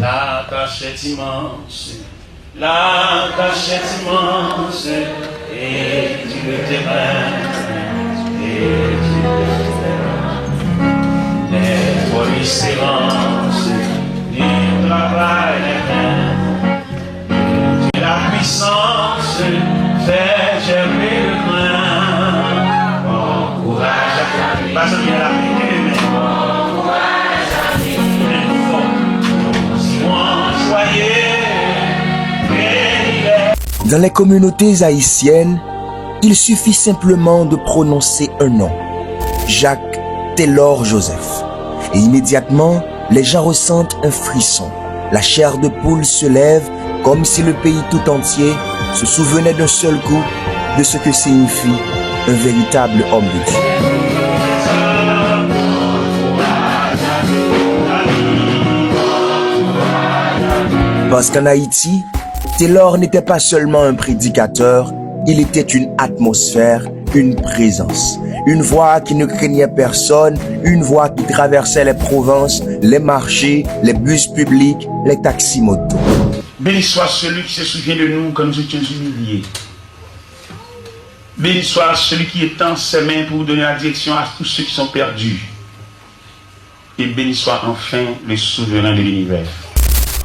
La tâche est immense, la tâche est immense, et Dieu t'aime, et Dieu t'aime. Les folies s'élancent, du travail est vain, et la puissance fait germer le grain. Bon courage à famille, pas seulement la vie. Dans les communautés haïtiennes, il suffit simplement de prononcer un nom, Jacques Taylor Joseph. Et immédiatement, les gens ressentent un frisson. La chair de poule se lève comme si le pays tout entier se souvenait d'un seul coup de ce que signifie un véritable homme de Dieu. Parce qu'en Haïti, Taylor n'était pas seulement un prédicateur, il était une atmosphère, une présence. Une voix qui ne craignait personne, une voix qui traversait les provinces, les marchés, les bus publics, les taxis motos. Béni soit celui qui se souvient de nous quand nous étions humiliés. Béni soit celui qui étend ses mains pour donner la direction à tous ceux qui sont perdus. Et béni soit enfin le souverain de l'univers.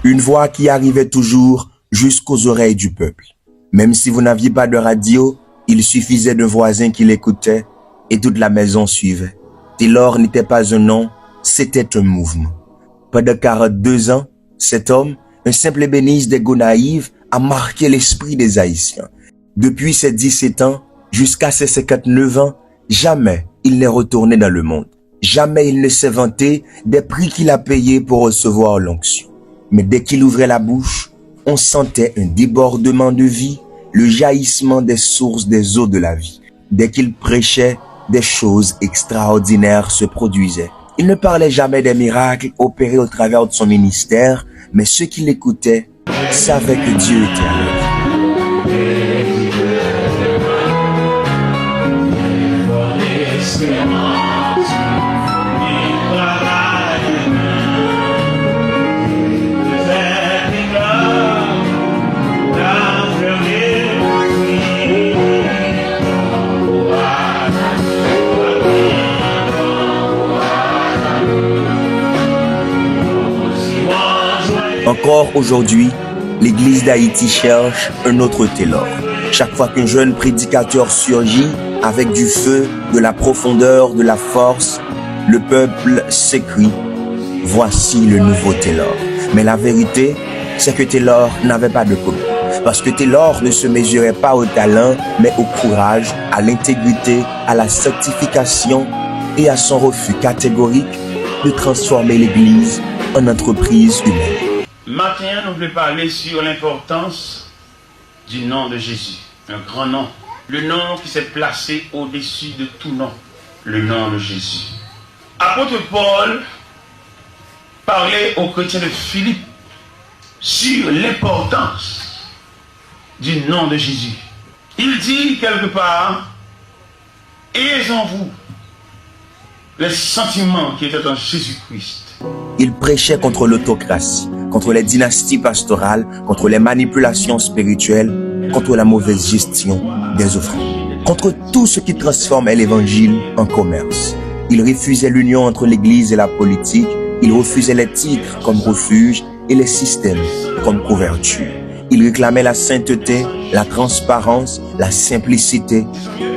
Une voix qui arrivait toujours jusqu'aux oreilles du peuple. Même si vous n'aviez pas de radio, il suffisait d'un voisin qui l'écoutait et toute la maison suivait. Taylor n'était pas un nom, c'était un mouvement. Pendant 42 ans, cet homme, un simple ébéniste des Gonaïves, a marqué l'esprit des Haïtiens. Depuis ses 17 ans jusqu'à ses 59 ans, jamais il n'est retourné dans le monde. Jamais il ne s'est vanté des prix qu'il a payés pour recevoir l'onction. Mais dès qu'il ouvrait la bouche, on sentait un débordement de vie, le jaillissement des sources des eaux de la vie. Dès qu'il prêchait, des choses extraordinaires se produisaient. Il ne parlait jamais des miracles opérés au travers de son ministère, mais ceux qui l'écoutaient savaient que Dieu était avec lui. Encore aujourd'hui, l'Église d'Haïti cherche un autre Taylor. Chaque fois qu'un jeune prédicateur surgit avec du feu, de la profondeur, de la force, le peuple s'écrie « Voici le nouveau Taylor ». Mais la vérité, c'est que Taylor n'avait pas de copie. Parce que Taylor ne se mesurait pas au talent, mais au courage, à l'intégrité, à la sanctification et à son refus catégorique de transformer l'Église en entreprise humaine. Maintenant, nous voulons parler sur l'importance du nom de Jésus, un grand nom. Le nom qui s'est placé au-dessus de tout nom, le nom de Jésus. Apôtre Paul parlait aux chrétiens de Philippe sur l'importance du nom de Jésus. Il dit quelque part, ayez en vous les sentiments qui étaient en Jésus-Christ. Il prêchait contre l'autocratie, contre les dynasties pastorales, contre les manipulations spirituelles, contre la mauvaise gestion des offrandes, contre tout ce qui transformait l'évangile en commerce. Il refusait l'union entre l'église et la politique, il refusait les titres comme refuge et les systèmes comme couverture. Il réclamait la sainteté, la transparence, la simplicité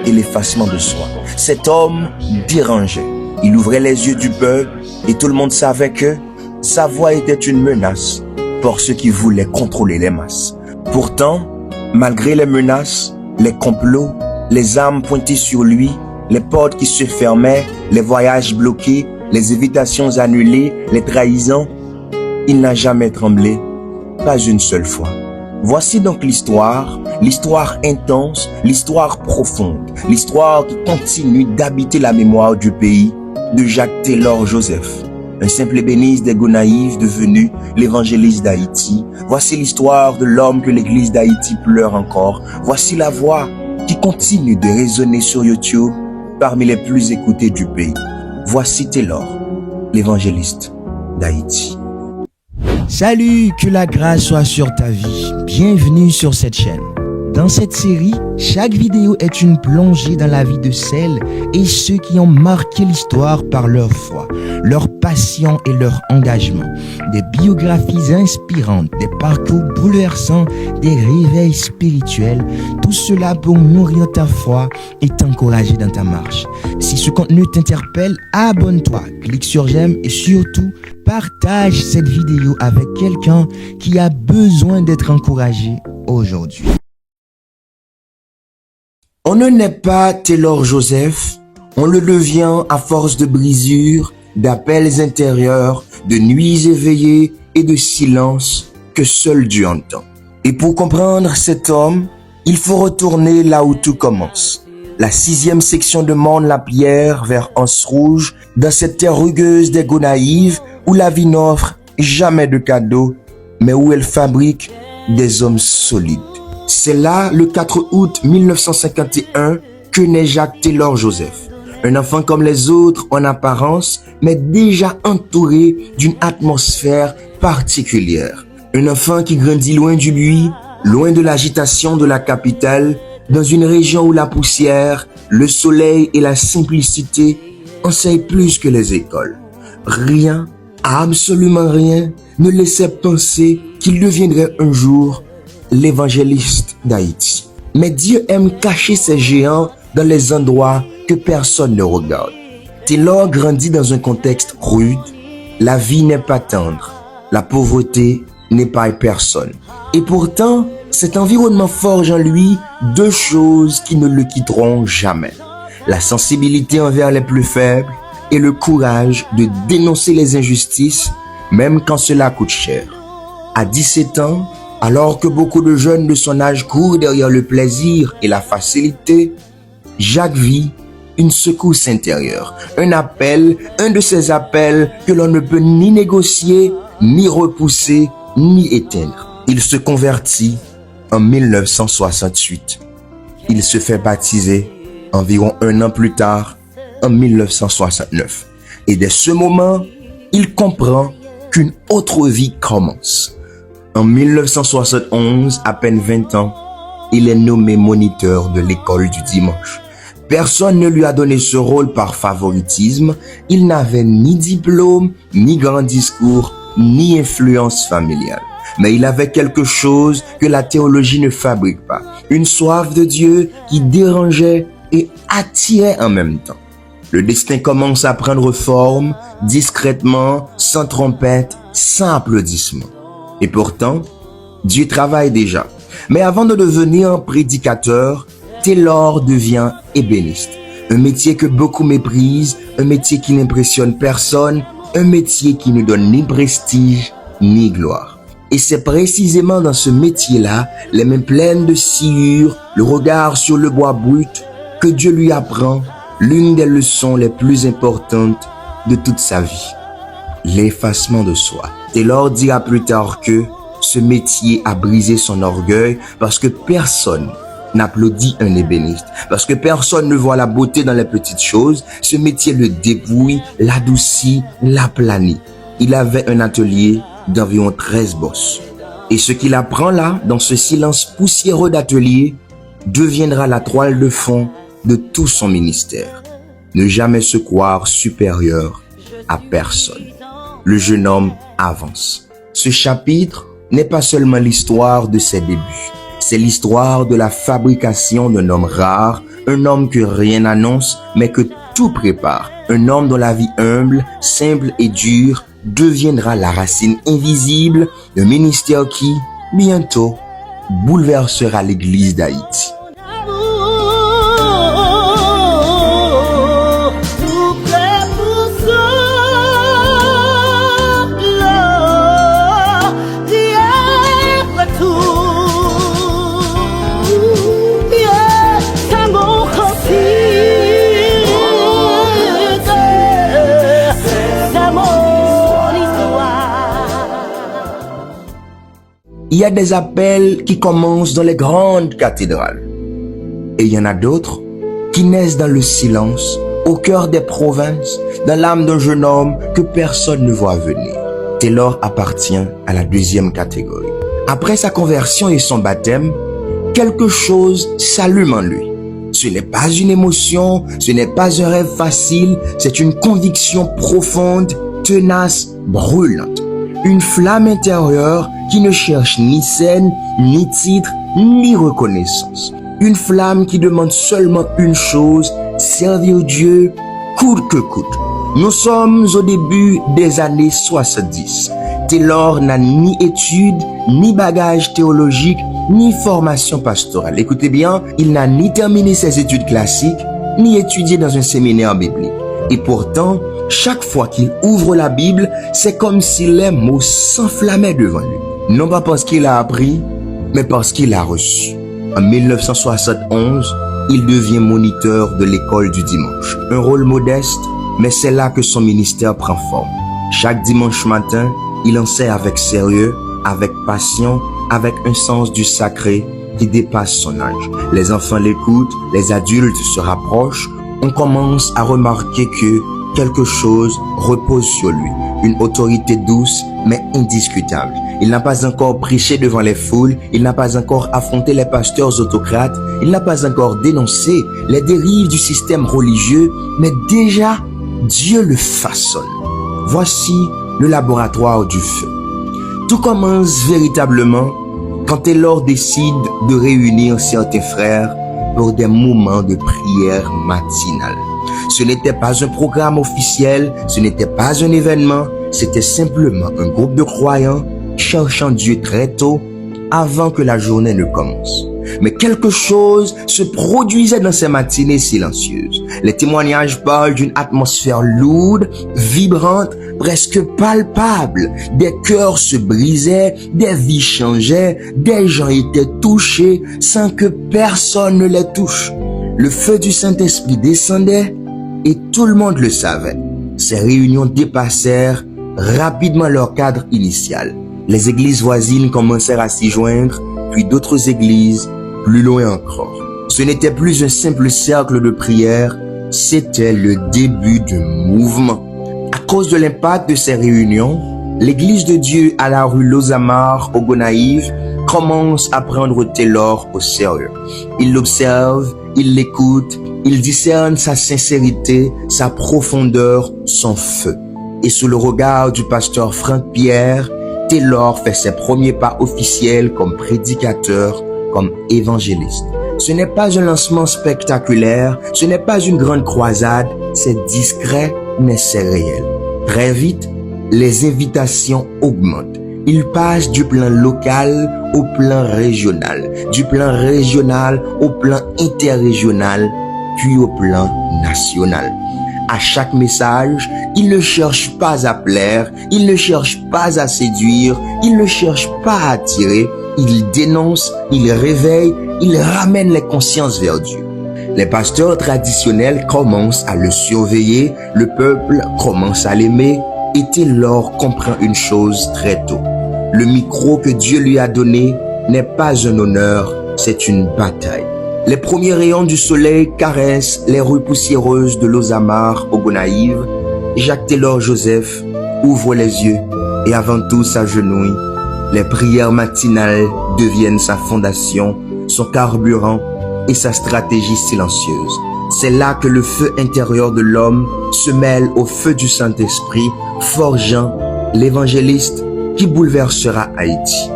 et l'effacement de soi. Cet homme dérangeait. Il ouvrait les yeux du peuple et tout le monde savait que sa voix était une menace pour ceux qui voulaient contrôler les masses. Pourtant, malgré les menaces, les complots, les armes pointées sur lui, les portes qui se fermaient, les voyages bloqués, les invitations annulées, les trahisons, il n'a jamais tremblé, pas une seule fois. Voici donc l'histoire intense, l'histoire profonde, l'histoire qui continue d'habiter la mémoire du pays de Jacques Taylor Joseph, un simple ébéniste des Gonaïves devenu l'évangéliste d'Haïti. Voici l'histoire de l'homme que l'église d'Haïti pleure encore. Voici la voix qui continue de résonner sur YouTube parmi les plus écoutés du pays. Voici Taylor, l'évangéliste d'Haïti. Salut, que la grâce soit sur ta vie. Bienvenue sur cette chaîne. Dans cette série, chaque vidéo est une plongée dans la vie de celles et ceux qui ont marqué l'histoire par leur foi, leur passion et leur engagement. Des biographies inspirantes, des parcours bouleversants, des réveils spirituels. Tout cela pour nourrir ta foi et t'encourager dans ta marche. Si ce contenu t'interpelle, abonne-toi, clique sur j'aime et surtout, partage cette vidéo avec quelqu'un qui a besoin d'être encouragé aujourd'hui. On ne naît pas Taylor Joseph, on le devient à force de brisures, d'appels intérieurs, de nuits éveillées et de silences que seul Dieu entend. Et pour comprendre cet homme, il faut retourner là où tout commence. La 6e section de Morne-la-Pierre vers Anse Rouge, dans cette terre rugueuse des Gonaïves où la vie n'offre jamais de cadeaux, mais où elle fabrique des hommes solides. C'est là, le 4 août 1951, que naît Jacques Taylor Joseph. Un enfant comme les autres en apparence, mais déjà entouré d'une atmosphère particulière. Un enfant qui grandit loin du bruit, loin de l'agitation de la capitale, dans une région où la poussière, le soleil et la simplicité enseignent plus que les écoles. Rien, absolument rien, ne laissait penser qu'il deviendrait un jour l'évangéliste d'Haïti. Mais Dieu aime cacher ses géants dans les endroits que personne ne regarde. Taylor grandit dans un contexte rude. La vie n'est pas tendre. La pauvreté n'est pas personne. Et pourtant, cet environnement forge en lui deux choses qui ne le quitteront jamais. La sensibilité envers les plus faibles et le courage de dénoncer les injustices, même quand cela coûte cher. À 17 ans, alors que beaucoup de jeunes de son âge courent derrière le plaisir et la facilité, Jacques vit une secousse intérieure, un appel, un de ces appels que l'on ne peut ni négocier, ni repousser, ni éteindre. Il se convertit en 1968. Il se fait baptiser environ un an plus tard, en 1969. Et dès ce moment, il comprend qu'une autre vie commence. En 1971, à peine 20 ans, il est nommé moniteur de l'école du dimanche. Personne ne lui a donné ce rôle par favoritisme. Il n'avait ni diplôme, ni grand discours, ni influence familiale. Mais il avait quelque chose que la théologie ne fabrique pas. Une soif de Dieu qui dérangeait et attirait en même temps. Le destin commence à prendre forme, discrètement, sans trompette, sans applaudissements. Et pourtant, Dieu travaille déjà. Mais avant de devenir prédicateur, Taylor devient ébéniste. Un métier que beaucoup méprisent, un métier qui n'impressionne personne, un métier qui ne donne ni prestige ni gloire. Et c'est précisément dans ce métier-là, les mains pleines de sciures, le regard sur le bois brut, que Dieu lui apprend l'une des leçons les plus importantes de toute sa vie. L'effacement de soi. Taylor dira plus tard que ce métier a brisé son orgueil parce que personne n'applaudit un ébéniste, parce que personne ne voit la beauté dans les petites choses. Ce métier le dépouille, l'adoucit, l'aplanit. Il avait un atelier d'environ 13 bosses. Et ce qu'il apprend là, dans ce silence poussiéreux d'atelier, deviendra la toile de fond de tout son ministère. Ne jamais se croire supérieur à personne. Le jeune homme avance. Ce chapitre n'est pas seulement l'histoire de ses débuts. C'est l'histoire de la fabrication d'un homme rare, un homme que rien n'annonce, mais que tout prépare. Un homme dont la vie humble, simple et dure deviendra la racine invisible d'un ministère qui, bientôt, bouleversera l'Église d'Haïti. Il y a des appels qui commencent dans les grandes cathédrales. Et il y en a d'autres qui naissent dans le silence, au cœur des provinces, dans l'âme d'un jeune homme que personne ne voit venir. Taylor appartient à la deuxième catégorie. Après sa conversion et son baptême, quelque chose s'allume en lui. Ce n'est pas une émotion, ce n'est pas un rêve facile, c'est une conviction profonde, tenace, brûlante. Une flamme intérieure qui ne cherche ni scène, ni titre, ni reconnaissance. Une flamme qui demande seulement une chose, servir Dieu coûte que coûte. Nous sommes au début des années 70. Taylor n'a ni études, ni bagages théologiques, ni formation pastorale. Écoutez bien, il n'a ni terminé ses études classiques, ni étudié dans un séminaire biblique. Et pourtant, chaque fois qu'il ouvre la Bible, c'est comme si les mots s'enflammaient devant lui. Non pas parce qu'il a appris, mais parce qu'il a reçu. En 1971, il devient moniteur de l'école du dimanche. Un rôle modeste, mais c'est là que son ministère prend forme. Chaque dimanche matin, il enseigne avec sérieux, avec passion, avec un sens du sacré qui dépasse son âge. Les enfants l'écoutent, les adultes se rapprochent. On commence à remarquer que quelque chose repose sur lui. Une autorité douce, mais indiscutable. Il n'a pas encore prêché devant les foules, il n'a pas encore affronté les pasteurs autocrates, il n'a pas encore dénoncé les dérives du système religieux, mais déjà, Dieu le façonne. Voici le laboratoire du feu. Tout commence véritablement quand Taylor décide de réunir certains frères pour des moments de prière matinale. Ce n'était pas un programme officiel, ce n'était pas un événement, c'était simplement un groupe de croyants cherchant Dieu très tôt avant que la journée ne commence. Mais quelque chose se produisait dans ces matinées silencieuses. Les témoignages parlent d'une atmosphère lourde, vibrante, presque palpable. Des cœurs se brisaient, des vies changeaient, des gens étaient touchés sans que personne ne les touche. Le feu du Saint-Esprit descendait et tout le monde le savait. Ces réunions dépassèrent rapidement leur cadre initial. Les églises voisines commencèrent à s'y joindre, puis d'autres églises plus loin encore. Ce n'était plus un simple cercle de prière, c'était le début d'un mouvement. À cause de l'impact de ces réunions, l'église de Dieu à la rue Lozamar au Gonaïves commence à prendre Taylor au sérieux. Il l'observe, il l'écoute, il discerne sa sincérité, sa profondeur, son feu. Et sous le regard du pasteur Frank Pierre, Taylor fait ses premiers pas officiels comme prédicateur, comme évangéliste. Ce n'est pas un lancement spectaculaire, ce n'est pas une grande croisade, c'est discret, mais c'est réel. Très vite, les invitations augmentent. Il passe du plan local au plan régional, du plan régional au plan interrégional, puis au plan national. À chaque message, il ne cherche pas à plaire, il ne cherche pas à séduire, il ne cherche pas à attirer, il dénonce, il réveille, il ramène les consciences vers Dieu. Les pasteurs traditionnels commencent à le surveiller, le peuple commence à l'aimer, et Taylor comprend une chose très tôt. Le micro que Dieu lui a donné n'est pas un honneur, c'est une bataille. Les premiers rayons du soleil caressent les rues poussiéreuses de Lozamar au Gonaïves. Jacques Taylor Joseph ouvre les yeux et avant tout s'agenouille. Les prières matinales deviennent sa fondation, son carburant et sa stratégie silencieuse. C'est là que le feu intérieur de l'homme se mêle au feu du Saint-Esprit, forgeant l'évangéliste qui bouleversera Haïti.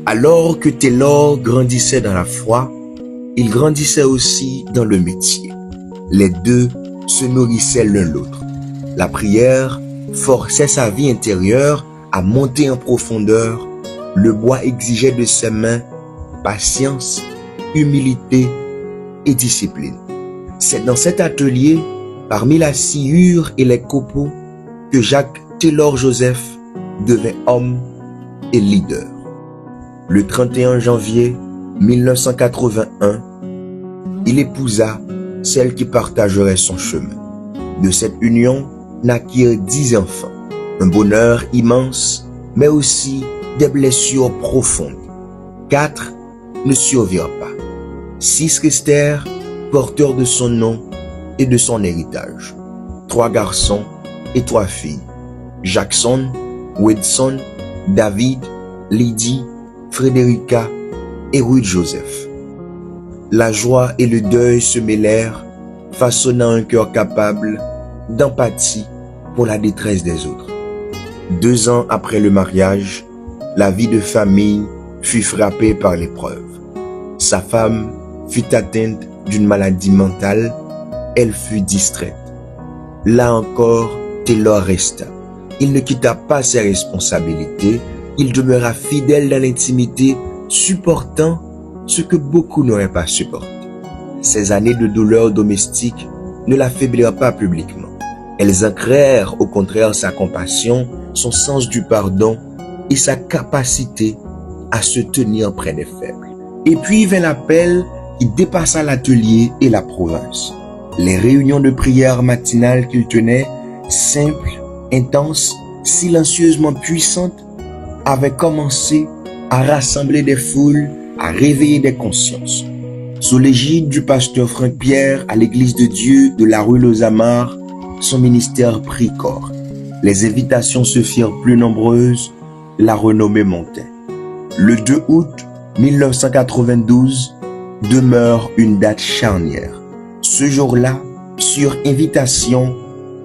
Alors que Taylor grandissait dans la foi, il grandissait aussi dans le métier. Les deux se nourrissaient l'un l'autre. La prière forçait sa vie intérieure à monter en profondeur. Le bois exigeait de ses mains patience, humilité et discipline. C'est dans cet atelier, parmi la sciure et les copeaux, que Jacques Taylor Joseph devint homme et leader. Le 31 janvier 1981, il épousa celle qui partagerait son chemin. De cette union naquirent 10 enfants, un bonheur immense, mais aussi des blessures profondes. 4 ne survirent pas. 6 restèrent porteurs de son nom et de son héritage. 3 garçons et 3 filles. Jackson, Wedson, David, Lydie, Frédérica et Ruth Joseph. La joie et le deuil se mêlèrent, façonnant un cœur capable d'empathie pour la détresse des autres. 2 ans après le mariage, la vie de famille fut frappée par l'épreuve. Sa femme fut atteinte d'une maladie mentale, elle fut distraite. Là encore, Taylor resta. Il ne quitta pas ses responsabilités, il demeura fidèle dans l'intimité, supportant ce que beaucoup n'auraient pas supporté. Ces années de douleur domestique ne l'affaiblirent pas publiquement. Elles ancrèrent au contraire sa compassion, son sens du pardon et sa capacité à se tenir près des faibles. Et puis vint l'appel qui dépassa l'atelier et la province. Les réunions de prière matinales qu'il tenait, simples, intenses, silencieusement puissantes, avaient commencé à rassembler des foules, à réveiller des consciences. Sous l'égide du pasteur Frank Pierre à l'église de Dieu de la rue Lozamar, son ministère prit corps. Les invitations se firent plus nombreuses, la renommée montait. Le 2 août 1992 demeure une date charnière. Ce jour-là, sur invitation,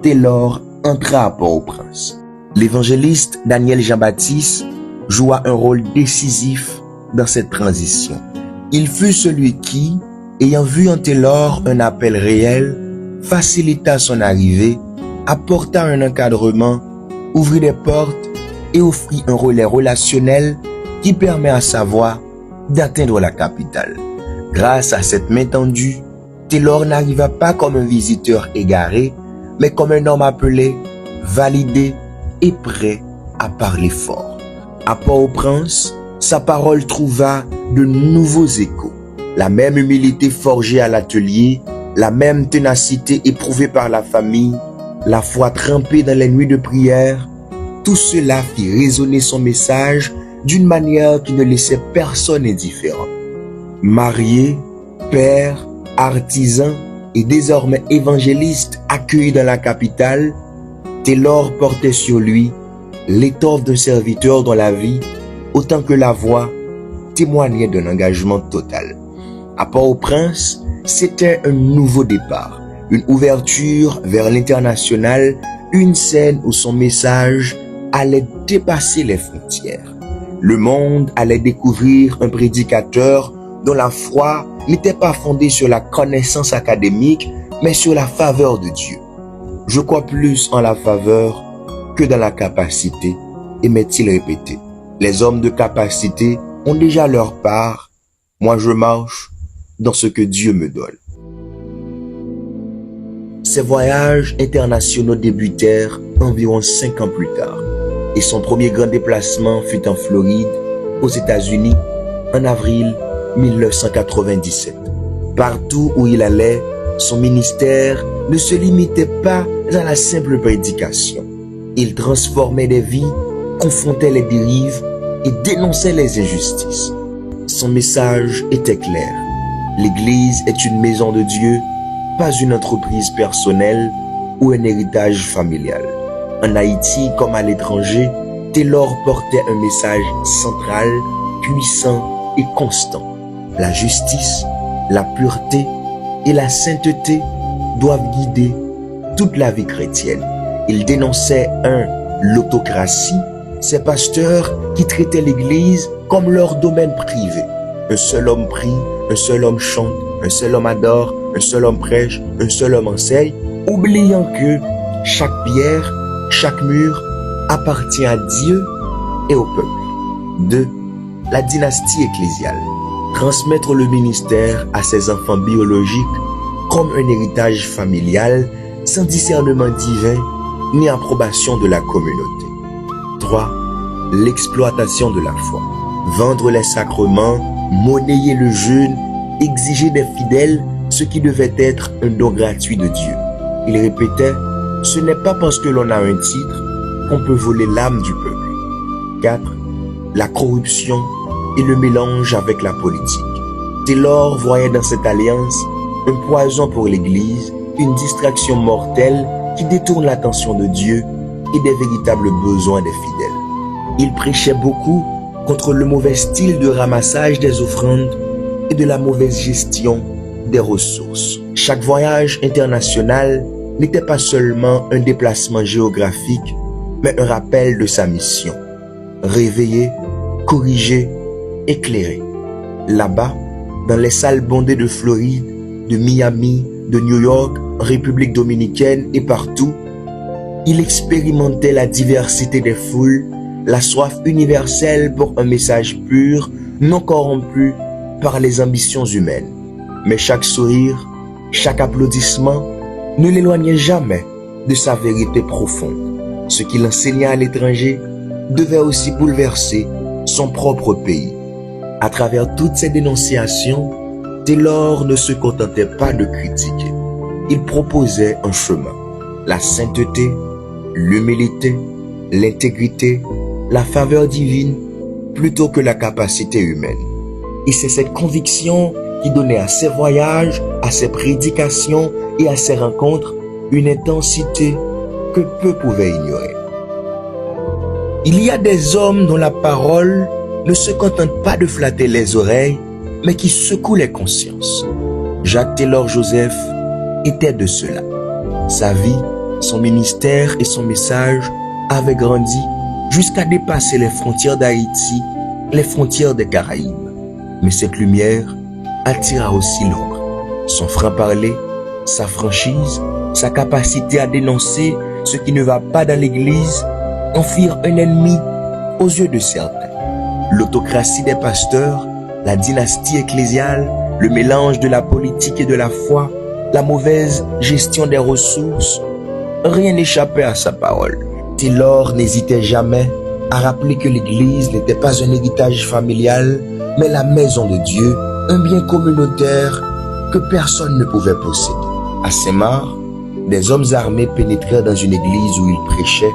Taylor entra à Port-au-Prince. L'évangéliste Daniel Jean-Baptiste joua un rôle décisif dans cette transition. Il fut celui qui, ayant vu en Taylor un appel réel, facilita son arrivée, apporta un encadrement, ouvrit des portes et offrit un relais relationnel qui permet à sa voix d'atteindre la capitale. Grâce à cette main tendue, Taylor n'arriva pas comme un visiteur égaré, mais comme un homme appelé, validé et prêt à parler fort. À Port-au-Prince, sa parole trouva de nouveaux échos. La même humilité forgée à l'atelier, la même ténacité éprouvée par la famille, la foi trempée dans les nuits de prière, tout cela fit résonner son message d'une manière qui ne laissait personne indifférent. Marié, père, artisan et désormais évangéliste accueilli dans la capitale, Taylor portait sur lui l'étoffe d'un serviteur dont la vie, autant que la voix, témoignait d'un engagement total. À Port-au-Prince, c'était un nouveau départ, une ouverture vers l'international, une scène où son message allait dépasser les frontières. Le monde allait découvrir un prédicateur dont la foi n'était pas fondée sur la connaissance académique, mais sur la faveur de Dieu. Je crois plus en la faveur que dans la capacité, aimait-il répéter. Les hommes de capacité ont déjà leur part, moi je marche dans ce que Dieu me donne. Ses voyages internationaux débutèrent environ 5 ans plus tard et son premier grand déplacement fut en Floride, aux États-Unis, en avril 1997. Partout où il allait, son ministère ne se limitait pas à la simple prédication. Il transformait des vies, confrontait les dérives et dénonçait les injustices. Son message était clair. L'Église est une maison de Dieu, pas une entreprise personnelle ou un héritage familial. En Haïti comme à l'étranger, Taylor portait un message central, puissant et constant. La justice, la pureté et la sainteté doivent guider toute la vie chrétienne. Il dénonçait l'autocratie, ces pasteurs qui traitaient l'Église comme leur domaine privé. Un seul homme prie, un seul homme chante, un seul homme adore, un seul homme prêche, un seul homme enseigne, oubliant que chaque pierre, chaque mur appartient à Dieu et au peuple. 2. La dynastie ecclésiale. Transmettre le ministère à ses enfants biologiques comme un héritage familial sans discernement divin ni approbation de la communauté. 3. L'exploitation de la foi. Vendre les sacrements, monnayer le jeûne, exiger des fidèles ce qui devait être un don gratuit de Dieu. Il répétait, ce n'est pas parce que l'on a un titre qu'on peut voler l'âme du peuple. 4. La corruption et le mélange avec la politique. Taylor voyait dans cette alliance un poison pour l'Église une distraction mortelle qui détourne l'attention de Dieu et des véritables besoins des fidèles. Il prêchait beaucoup contre le mauvais style de ramassage des offrandes et de la mauvaise gestion des ressources. Chaque voyage international n'était pas seulement un déplacement géographique, mais un rappel de sa mission. Réveiller, corriger, éclairer. Là-bas, dans les salles bondées de Floride, de Miami, de New York, République dominicaine et partout, il expérimentait la diversité des foules, la soif universelle pour un message pur, non corrompu par les ambitions humaines. Mais chaque sourire, chaque applaudissement ne l'éloignait jamais de sa vérité profonde. Ce qu'il enseignait à l'étranger devait aussi bouleverser son propre pays. À travers toutes ces dénonciations, Taylor ne se contentait pas de critiquer. Il proposait un chemin, la sainteté, l'humilité, l'intégrité, la faveur divine, plutôt que la capacité humaine. Et c'est cette conviction qui donnait à ses voyages, à ses prédications et à ses rencontres une intensité que peu pouvaient ignorer. Il y a des hommes dont la parole ne se contente pas de flatter les oreilles, mais qui secouent les consciences. Jacques Taylor Joseph était de cela. Sa vie, son ministère et son message avaient grandi jusqu'à dépasser les frontières d'Haïti, les frontières des Caraïbes. Mais cette lumière attira aussi l'ombre. Son franc-parler, sa franchise, sa capacité à dénoncer ce qui ne va pas dans l'Église en firent un ennemi aux yeux de certains. L'autocratie des pasteurs, la dynastie ecclésiale, le mélange de la politique et de la foi, la mauvaise gestion des ressources, rien n'échappait à sa parole. Taylor n'hésitait jamais à rappeler que l'Église n'était pas un héritage familial, mais la maison de Dieu, un bien communautaire que personne ne pouvait posséder. À Saint-Marc, des hommes armés pénétrèrent dans une église où il prêchait,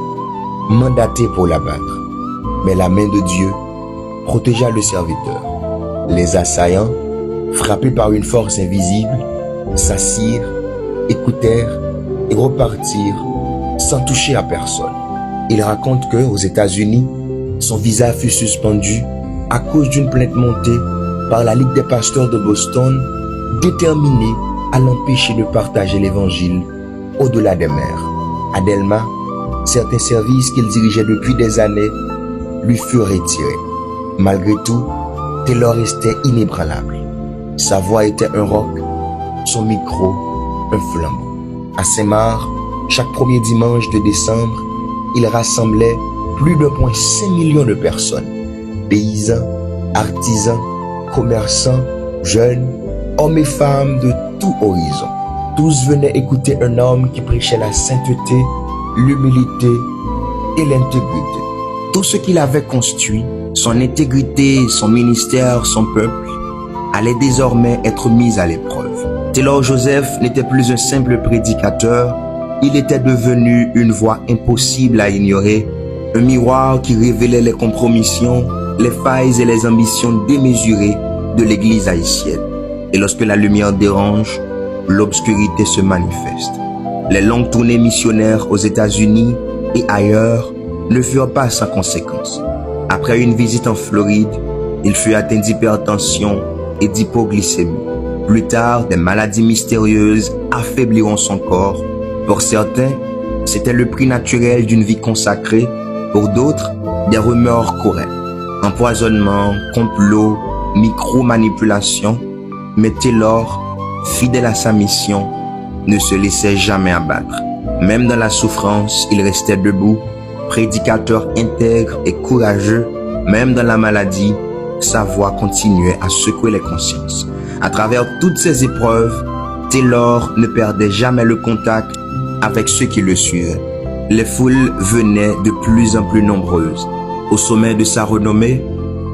mandatés pour l'abattre. Mais la main de Dieu protégea le serviteur. Les assaillants, frappés par une force invisible, s'assirent, écoutèrent et repartirent sans toucher à personne. Il raconte que, aux États-Unis, son visa fut suspendu à cause d'une plainte montée par la Ligue des pasteurs de Boston, déterminée à l'empêcher de partager l'évangile au-delà des mers. À Delma, certains services qu'il dirigeait depuis des années lui furent retirés. Malgré tout, Taylor restait inébranlable. Sa voix était un roc, son micro un flambeau. À Saint-Marc, chaque premier dimanche de décembre, il rassemblait plus d'1,5 million de personnes. Paysans, artisans, commerçants, jeunes, hommes et femmes de tout horizon. Tous venaient écouter un homme qui prêchait la sainteté, l'humilité et l'intégrité. Tout ce qu'il avait construit, son intégrité, son ministère, son peuple, allait désormais être mis à l'épreuve. Taylor Joseph n'était plus un simple prédicateur, il était devenu une voix impossible à ignorer, un miroir qui révélait les compromissions, les failles et les ambitions démesurées de l'Église haïtienne. Et lorsque la lumière dérange, l'obscurité se manifeste. Les longues tournées missionnaires aux États-Unis et ailleurs ne furent pas sans conséquences. Après une visite en Floride, il fut atteint d'hypertension et d'hypoglycémie. Plus tard, des maladies mystérieuses affaibliront son corps. Pour certains, c'était le prix naturel d'une vie consacrée. Pour d'autres, des rumeurs couraient. Empoisonnement, complot, micro-manipulation. Mais Taylor, fidèle à sa mission, ne se laissait jamais abattre. Même dans la souffrance, il restait debout, prédicateur intègre et courageux. Même dans la maladie, sa voix continuait à secouer les consciences. À travers toutes ces épreuves, Taylor ne perdait jamais le contact avec ceux qui le suivaient. Les foules venaient de plus en plus nombreuses. Au sommet de sa renommée,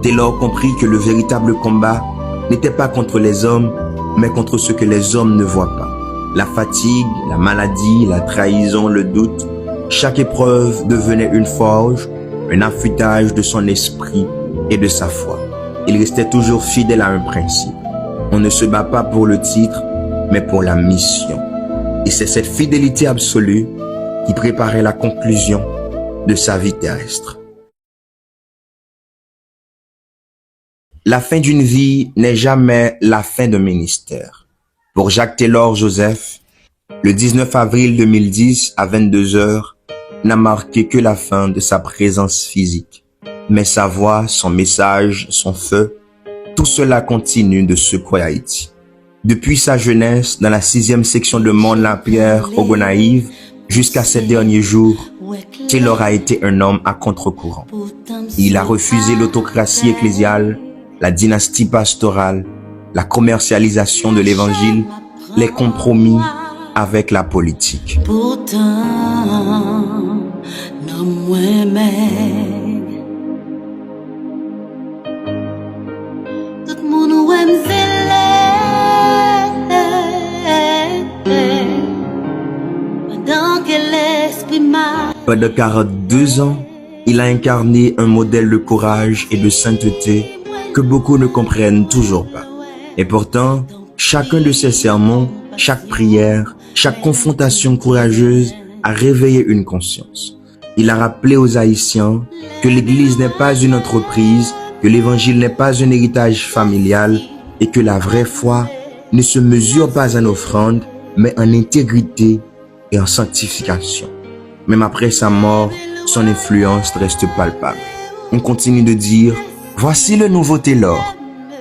Taylor comprit que le véritable combat n'était pas contre les hommes, mais contre ce que les hommes ne voient pas. La fatigue, la maladie, la trahison, le doute, chaque épreuve devenait une forge, un affûtage de son esprit et de sa foi. Il restait toujours fidèle à un principe. On ne se bat pas pour le titre, mais pour la mission. Et c'est cette fidélité absolue qui préparait la conclusion de sa vie terrestre. La fin d'une vie n'est jamais la fin d'un ministère. Pour Jacques Taylor Joseph, le 19 avril 2010 à 22h n'a marqué que la fin de sa présence physique. Mais sa voix, son message, son feu, tout cela continue de secouer Haïti. Depuis sa jeunesse, dans la 6e section de Mont-la-Pierre au Gonaïve, jusqu'à ces derniers jours, Taylor a été un homme à contre-courant. Il a refusé l'autocratie ecclésiale, la dynastie pastorale, la commercialisation de l'évangile, les compromis avec la politique. Pourtant, non moi-même, tout le monde aime dans quel esprit m'a. Pendant 42 ans, il a incarné un modèle de courage et de sainteté que beaucoup ne comprennent toujours pas. Et pourtant, chacun de ses sermons, chaque prière, chaque confrontation courageuse a réveillé une conscience. Il a rappelé aux Haïtiens que l'Église n'est pas une entreprise, que l'Évangile n'est pas un héritage familial et que la vraie foi ne se mesure pas en offrande, mais en intégrité et en sanctification. Même après sa mort, son influence reste palpable. On continue de dire « Voici le nouveau Taylor »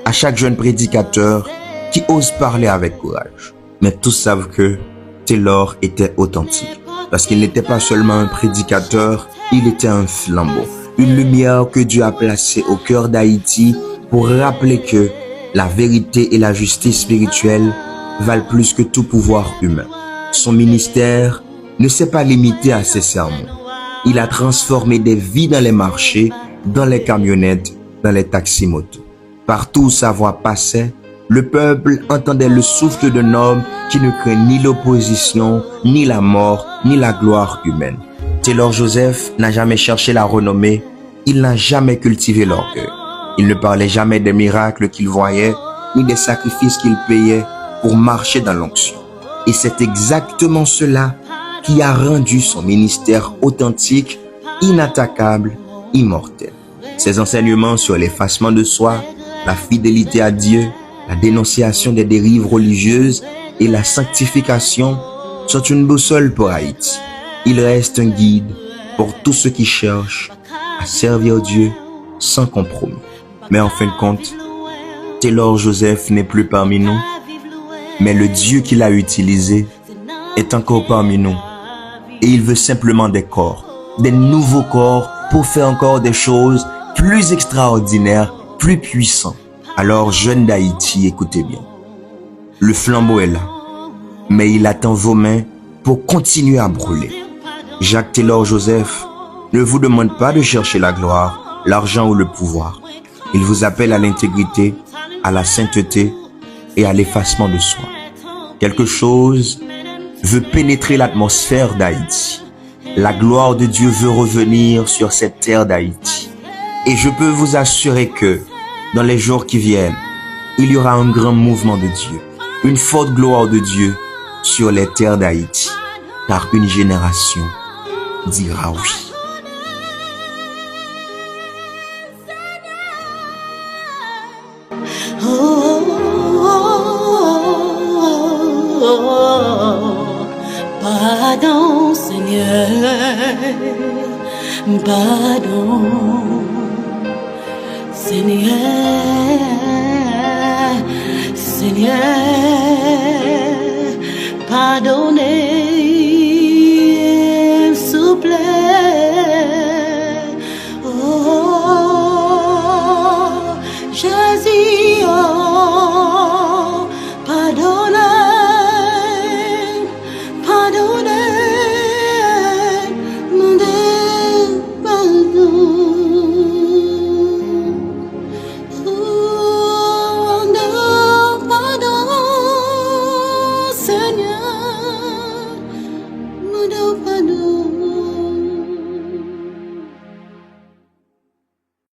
à chaque jeune prédicateur qui ose parler avec courage. Mais tous savent que Taylor était authentique. Parce qu'il n'était pas seulement un prédicateur, il était un flambeau. Une lumière que Dieu a placée au cœur d'Haïti pour rappeler que la vérité et la justice spirituelle valent plus que tout pouvoir humain. Son ministère ne s'est pas limité à ses sermons. Il a transformé des vies dans les marchés, dans les camionnettes, dans les taxis-motos. Partout où sa voix passait, le peuple entendait le souffle d'un homme qui ne craint ni l'opposition, ni la mort, ni la gloire humaine. Taylor Joseph n'a jamais cherché la renommée, il n'a jamais cultivé l'orgueil. Il ne parlait jamais des miracles qu'il voyait, ni des sacrifices qu'il payait pour marcher dans l'onction. Et c'est exactement cela qui a rendu son ministère authentique, inattaquable, immortel. Ses enseignements sur l'effacement de soi, la fidélité à Dieu, la dénonciation des dérives religieuses et la sanctification sont une boussole pour Haïti. Il reste un guide pour tous ceux qui cherchent à servir Dieu sans compromis. Mais en fin de compte, Taylor Joseph n'est plus parmi nous, mais le Dieu qui l'a utilisé est encore parmi nous. Et il veut simplement des corps, des nouveaux corps pour faire encore des choses plus extraordinaires, plus puissants. Alors, jeunes d'Haïti, écoutez bien. Le flambeau est là, mais il attend vos mains pour continuer à brûler. Jacques Taylor Joseph ne vous demande pas de chercher la gloire, l'argent ou le pouvoir. Il vous appelle à l'intégrité, à la sainteté et à l'effacement de soi. Quelque chose veut pénétrer l'atmosphère d'Haïti. La gloire de Dieu veut revenir sur cette terre d'Haïti. Et je peux vous assurer que, dans les jours qui viennent, il y aura un grand mouvement de Dieu, une forte gloire de Dieu sur les terres d'Haïti, car une génération dira oui. Pardon, Seigneur, pardon, Seigneur, Seigneur, pardonnez.